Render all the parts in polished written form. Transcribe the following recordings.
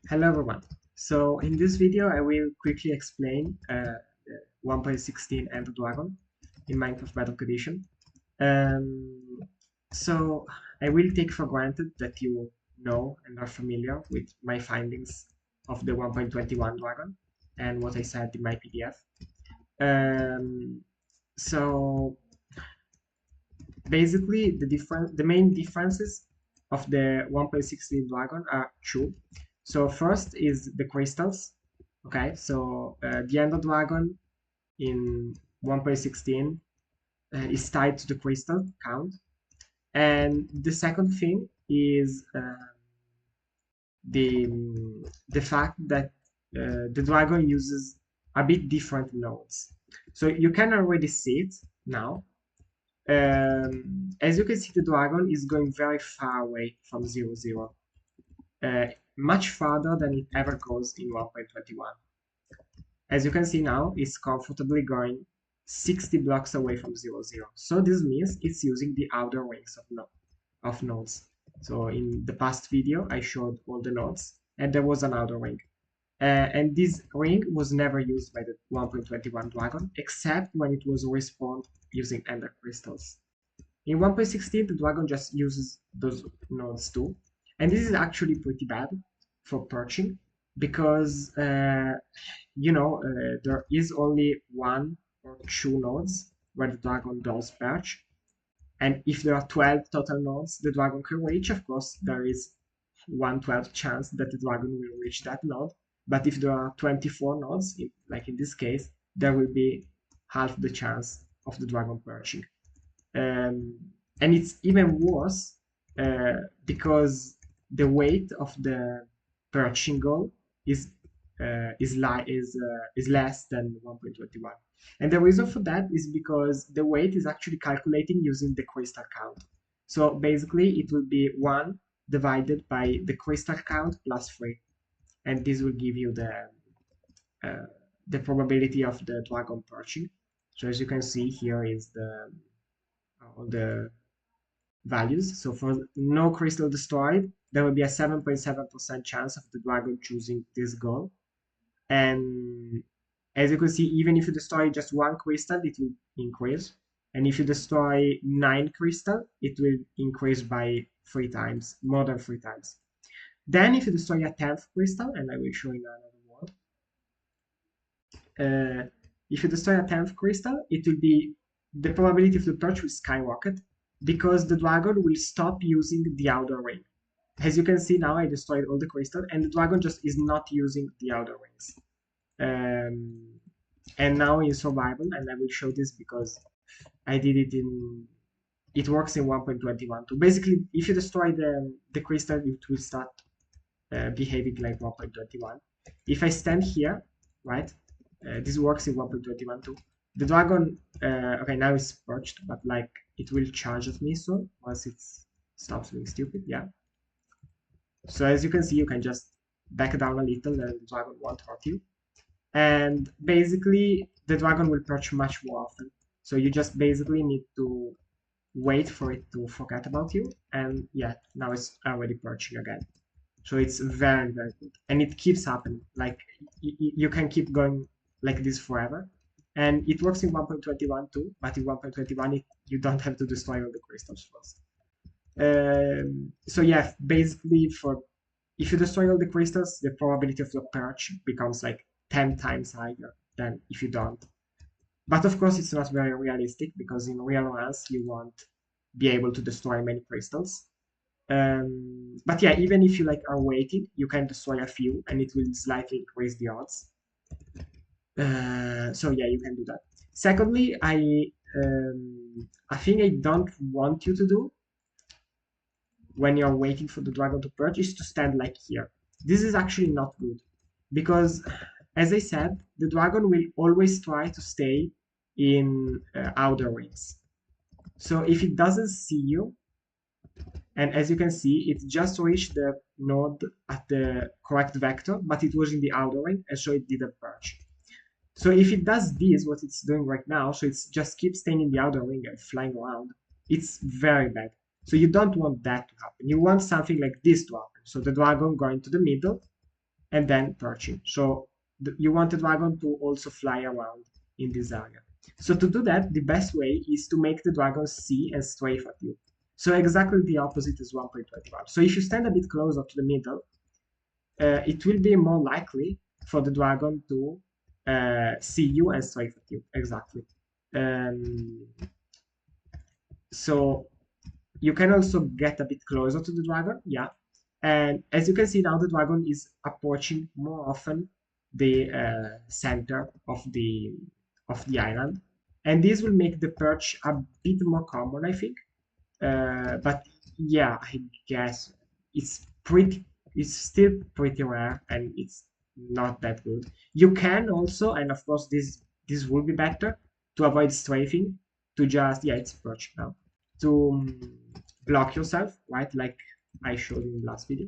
Hello everyone. So in this video I will quickly explain 1.16 Ender Dragon in Minecraft Bedrock Edition. Um, so I will take for granted that you know and are familiar with my findings of the 1.21 Dragon and what I said in my PDF. Um, so basically the main differences of the 1.16 Dragon are two. So first is the crystals. Okay, so the Ender Dragon in 1.16 is tied to the crystal count. And the second thing is the the fact that the dragon uses a bit different nodes. So you can already see it now. As you can see, the dragon is going very far away from 0, 0. Much farther than it ever goes in 1.21. As you can see now, it's comfortably going 60 blocks away from 0, 0. So this means it's using the outer rings of nodes. So in the past video, I showed all the nodes, and there was an outer ring. And this ring was never used by the 1.21 dragon, except when it was respawned using ender crystals. In 1.16, the dragon just uses those nodes too. And this is actually pretty bad for perching because there is only one or two nodes where the dragon does perch, and if there are 12 total nodes the dragon can reach, of course there is 1/12 chance that the dragon will reach that node. But if there are 24 nodes, like in this case, there will be half the chance of the dragon perching. And it's even worse because the weight of the perching goal is less than 1.21. And the reason for that is because the weight is actually calculating using the crystal count. So basically it will be 1 divided by the crystal count plus 3, and this will give you the probability of the dragon perching. So as you can see, here is all the values. So for no crystal destroyed, there will be a 7.7% chance of the dragon choosing this goal. And as you can see, even if you destroy just 1 crystal, it will increase. And if you destroy 9 crystal, it will increase by 3 times, more than 3 times. Then if you destroy a 10th crystal, and I will show you another word, if you destroy a 10th crystal, it will be the probability of the perch will skyrocket because the dragon will stop using the outer ring. As you can see now, I destroyed all the crystals, and the dragon just is not using the outer rings. And now in survival, and I will show this because I did it in. It works in 1.21 too. Basically, if you destroy the crystal, it will start behaving like 1.21. If I stand here, right, this works in 1.21 too. The dragon, okay, now it's perched, but like it will charge at me soon once it stops being stupid. Yeah. So as you can see, you can just back down a little, and the dragon won't hurt you. And basically, the dragon will perch much more often. So you just basically need to wait for it to forget about you, and yeah, now it's already perching again. So it's very, very good, and it keeps happening. Like you can keep going like this forever, and it works in 1.21 too. But in 1.21, you don't have to destroy all the crystals first. So yeah, basically, if you destroy all the crystals, the probability of your perch becomes like 10 times higher than if you don't. But of course, it's not very realistic because in real runs you won't be able to destroy many crystals. But yeah, even if you like are waiting, you can destroy a few, and it will slightly increase the odds. So yeah, you can do that. Secondly, a thing I don't want you to do when you're waiting for the dragon to perch is to stand like here. This is actually not good because, as I said, the dragon will always try to stay in outer rings. So if it doesn't see you, and as you can see, it just reached the node at the correct vector, but it was in the outer ring, and so it didn't perch. So if it does this, what it's doing right now, so it's just keeps staying in the outer ring and flying around, it's very bad. So you don't want that to happen. You want something like this to happen. So the dragon going to the middle, and then perching. So you want the dragon to also fly around in this area. So to do that, the best way is to make the dragon see and strafe at you. So exactly the opposite is 1.21. So if you stand a bit closer to the middle, it will be more likely for the dragon to see you and strafe at you. Exactly. Um, so you can also get a bit closer to the dragon, yeah. And as you can see now, the dragon is approaching more often the center of the island, and this will make the perch a bit more common, I think. But yeah, I guess it's pretty, it's still pretty rare, and it's not that good. You can also, and of course this will be better to avoid strafing, to just, yeah, it's perch now, to block yourself, right? Like I showed you in the last video.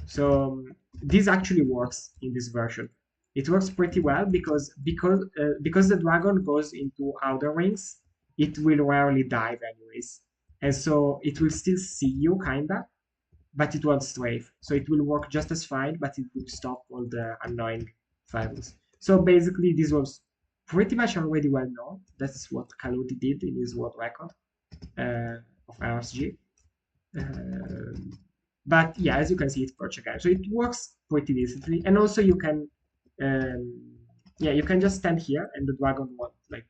So this actually works in this version. It works pretty well because the dragon goes into outer rings, it will rarely dive anyways, and so it will still see you kinda, but it won't strafe. So it will work just as fine, but it will stop all the annoying fibers. So basically, this was pretty much already well known. That's what Kaluti did in his world record of RSG. Um, but yeah, as you can see, it's perch again, so it works pretty decently. And also, you can, yeah, you can just stand here, and the dragon won't like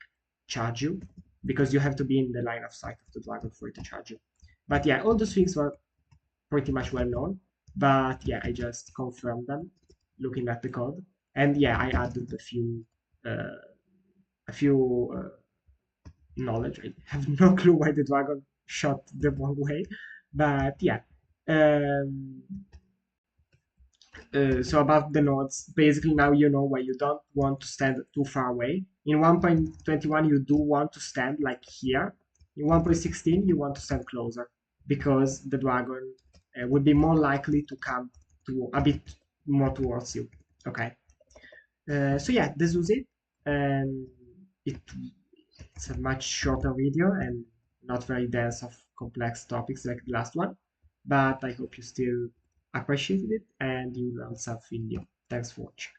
charge you because you have to be in the line of sight of the dragon for it to charge you. But yeah, all those things were pretty much well known. But yeah, I just confirmed them looking at the code, and yeah, I added uh, a few knowledge. I have no clue why the dragon shot the wrong way, but yeah. Um, so about the nodes, basically now you know why you don't want to stand too far away. In 1.21, you do want to stand like here. In 1.16, you want to stand closer because the dragon would be more likely to come to a bit more towards you. Okay. So yeah, this was it. And it it's a much shorter video and not very dense of complex topics like the last one. But I hope you still appreciated it and you learned something new. Thanks for watching.